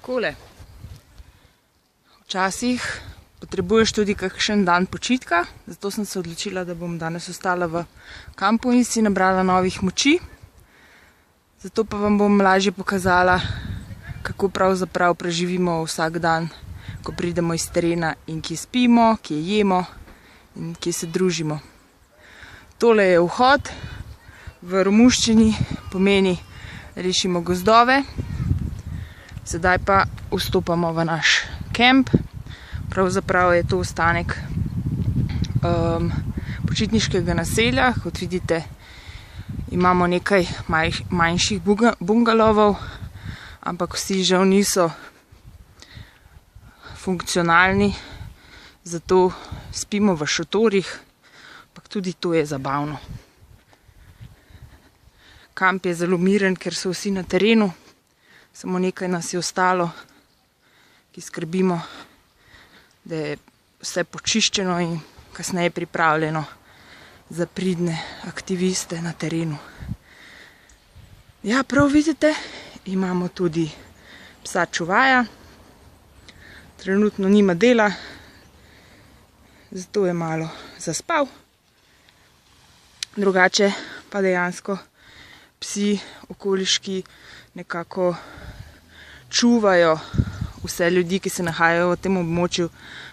Takole. Včasih potrebuješ tudi kakšen dan počitka, zato sem se odločila, da bom danes ostala v kampu in si nabrala novih moči. Zato pa vam bom lažje pokazala, kako pravzaprav preživimo vsak dan, ko pridemo iz terena in kje spimo, kje jemo in kje se družimo. Tole je vhod, v romuščini pomeni rešimo gozdove. Sedaj pa vstopamo v naš kemp. Pravzaprav je to ostanek počitniškega naselja. Kot vidite, imamo nekaj manjših bungalovov, ampak vsi žal niso funkcionalni, zato spimo v šotorih, ampak tudi to je zabavno. Kamp je zelo miren, ker so vsi na terenu, samo nekaj nas je ostalo, ki skrbimo, da je vse počiščeno in kasneje pripravljeno za pridne aktiviste na terenu. Ja, prav vidite, imamo tudi psa čuvaja. Trenutno nima dela, zato je malo zaspal. Drugače pa dejansko psi okoliški nekako čuvajo vse ljudi, ki se nahajajo v tem območju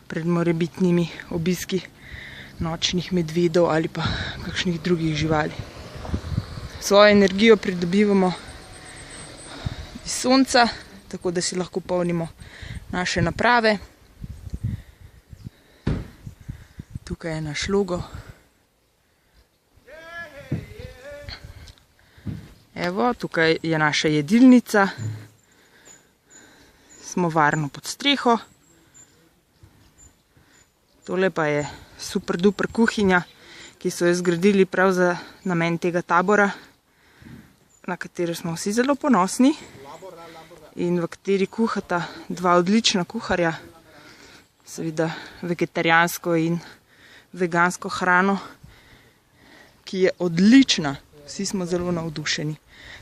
pred morebitnimi obiski nočnih medvedov ali pa kakšnih drugih živali. Svojo energijo pridobivamo iz sonca, tako da si lahko polnimo naše naprave. Tukaj je naš logo. Evo, tukaj je naša jedilnica. Smo varno pod streho. Tole pa je super duper kuhinja, ki so jo zgradili prav za namen tega tabora, na katero smo vsi zelo ponosni in v kateri kuhata dva odlična kuharja, seveda vegetarijansko in vegansko hrano, ki je odlična. Vsi smo zelo navdušeni.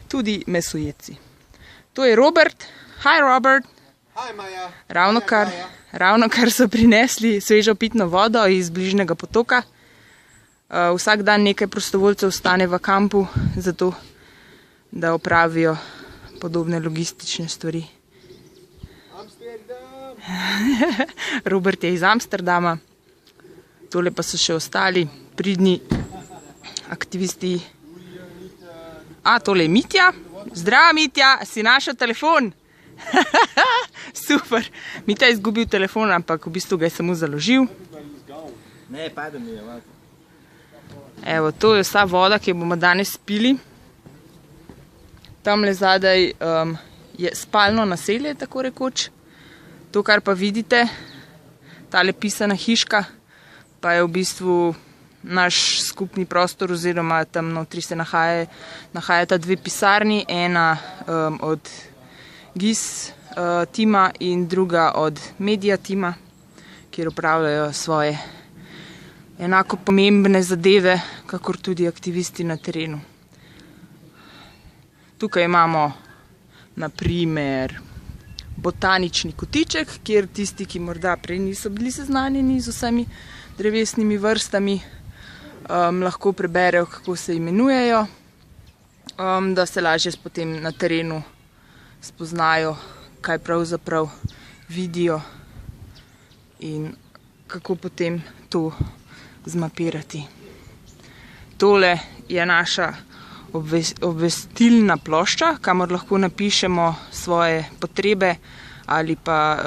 Tudi mesojedci. To je Robert. Hi Robert. Hi Maja. Ravnokar so prinesli svežo pitno vodo iz bližnjega potoka. Vsak dan nekaj prostovoljcev ostane v kampu, zato da opravijo podobne logistične stvari. Robert je iz Amsterdama. Tole pa so še ostali pridni aktivisti. Tole je Mitja. Zdravo Mitja, si našel telefon? Super. Mitja je izgubil telefon, ampak v bistvu ga je samo založil. Ne, padel mi je. Evo, to je vsa voda, ki jo bomo danes pili. Tamle zadaj je spalno naselje, tako rekoč. To, kar pa vidite, tale pisana hiška, pa je v bistvu naš skupni prostor, oziroma tam notri se nahajata dve pisarni, ena od GIS tima in druga od Media tima, kjer upravljajo svoje enako pomembne zadeve, kakor tudi aktivisti na terenu. Tukaj imamo na primer botanični kotiček, kjer tisti, ki morda prej niso bili seznanjeni z vsemi drevesnimi vrstami, lahko preberejo, kako se imenujejo, da se lažje potem na terenu spoznajo, kaj pravzaprav vidijo in kako potem to zmapirati. Tole je naša obvestilna plošča, kamor lahko napišemo svoje potrebe ali pa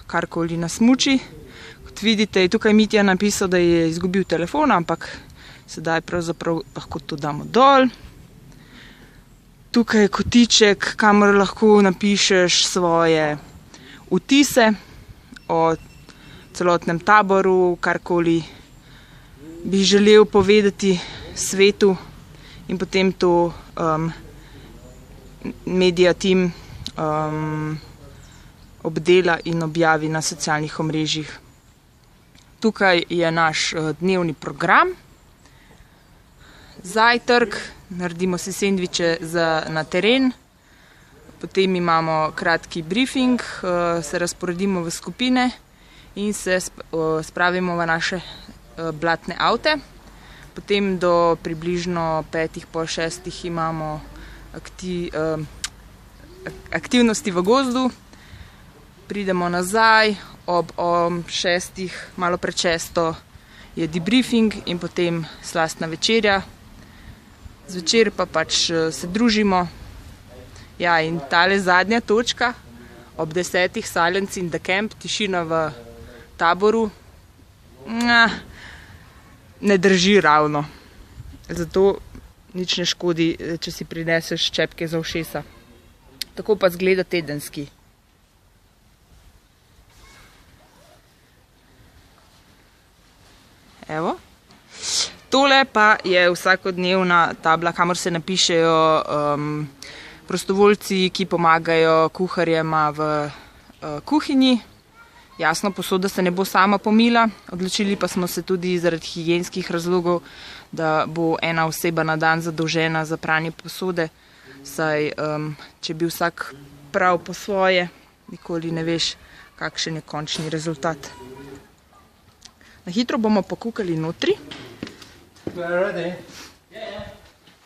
karkoli nas muči. Kot vidite, je tukaj Mitja napisal, da je izgubil telefon, ampak sedaj pravzaprav lahko to damo dol. Tukaj je kotiček, kamor lahko napišeš svoje vtise o celotnem taboru, karkoli bi želel povedati svetu, in potem to Media tim obdela in objavi na socialnih omrežjih. Tukaj je naš dnevni program. Zajtrk, naredimo si sendviče na teren. Potem imamo kratki briefing, se razporedimo v skupine in se spravimo v naše blatne avte. Potem do približno 5:30 imamo aktivnosti v gozdu. Pridemo nazaj, ob 6, malo pred 6 je debriefing in potem slastna večerja. Zvečer pa pač se družimo. Ja, in tale zadnja točka, ob 10 silence in the camp, tišina v taboru, ne drži ravno. Zato nič ne škodi, če si prineseš čepke za ušesa. Tako pa zgleda tedenski. Evo. Tole pa je vsakodnevna tabla, kamor se napišejo prostovoljci, ki pomagajo kuharjema v kuhinji. Jasno, posoda se ne bo sama pomila. Odločili pa smo se tudi zaradi higienskih razlogov, da bo ena oseba na dan zadolžena za pranje posode. Saj, če bi vsak prav po svoje, nikoli ne veš, kakšen je končni rezultat. Na hitro bomo pokukali notri.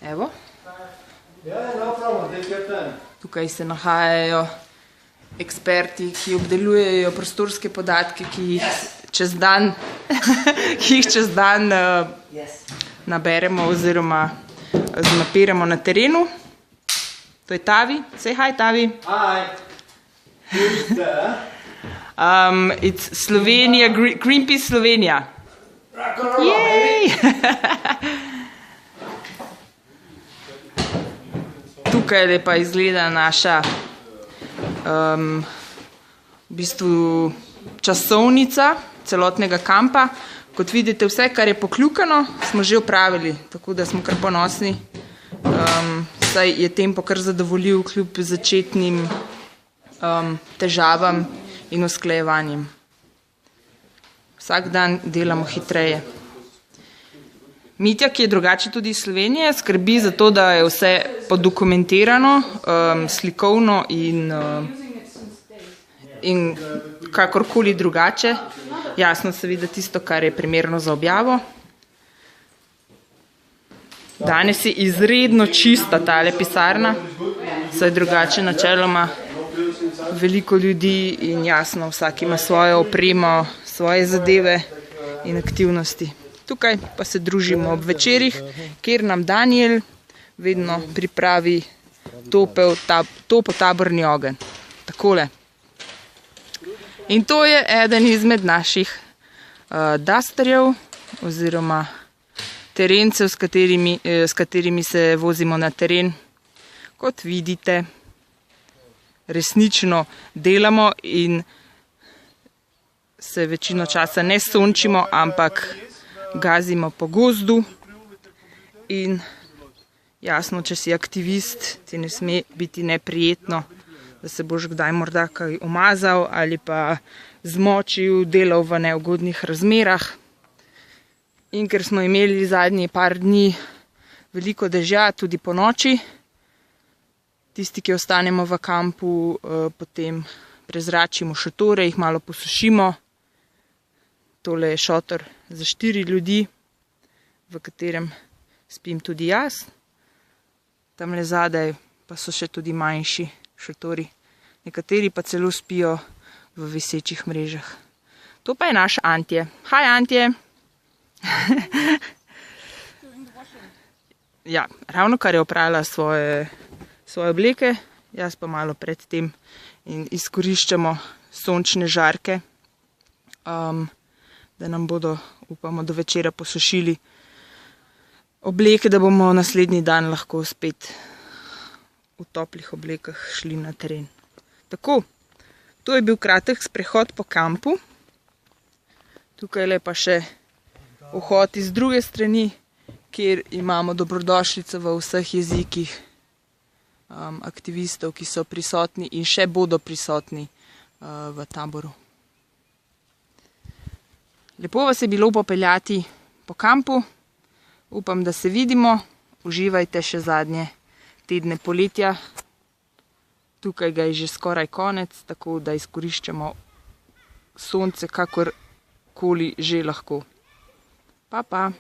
Evo. Tukaj se nahajajo eksperti, ki obdelujejo prostorske podatke, ki jih čez dan, naberemo oziroma zmapiramo na terenu. To je Tavi. Say hi, Tavi. Hi. Who's there? It's Slovenia, Greenpeace Slovenija. Jej! Tukaj pa izgleda naša v bistvu časovnica celotnega kampa. Kot vidite, vse, kar je pokljukano, smo že opravili, tako da smo kar ponosni. Saj je tempo kar zadovoljiv kljub začetnim težavam in usklajevanjem. Vsak dan delamo hitreje. Mitja, ki je drugače tudi iz Slovenije, skrbi za to, da je vse podokumentirano, slikovno in kakorkoli drugače. Jasno se vidi tisto, kar je primerno za objavo. Danes je izredno čista tale pisarna, saj drugače načeloma veliko ljudi in jasno vsak ima svojo opremo, svoje zadeve in aktivnosti. Tukaj pa se družimo ob večerih, kjer nam Daniel vedno pripravi topotaborni ogenj. Takole. In to je eden izmed naših dusterjev oziroma terencev, s katerimi se vozimo na teren. Kot vidite, resnično delamo in se večino časa ne sončimo, ampak gazimo po gozdu in jasno, če si aktivist, ti ne sme biti neprijetno, da se boš kdaj morda kaj umazal ali pa zmočil, delal v neugodnih razmerah. In ker smo imeli zadnji par dni veliko dežja, tudi po noči, tisti, ki ostanemo v kampu, potem prezračimo šotore, jih malo posušimo. Tole je šotor za 4 ljudi, v katerem spim tudi jaz. Tamle zadaj pa so še tudi manjši šotori. Nekateri pa celo spijo v visečih mrežah. To pa je naš Antje. Hi, Antje! Ja, ravno kar je oprala svoje obleke, jaz pa malo pred tem in izkoriščamo sončne žarke, da nam bodo, upamo, do večera posušili obleke, da bomo naslednji dan lahko spet v toplih oblekah šli na teren. Tako, to je bil kratek sprehod po kampu. Tukaj je pa še vhod iz druge strani, kjer imamo dobrodošlico v vseh jezikih aktivistov, ki so prisotni in še bodo prisotni v taboru. Lepo vas je bilo popeljati po kampu. Upam, da se vidimo. Uživajte še zadnje tedne poletja. Tukaj ga je že skoraj konec, tako da izkoriščamo sonce, kakorkoli že lahko. Pa, pa.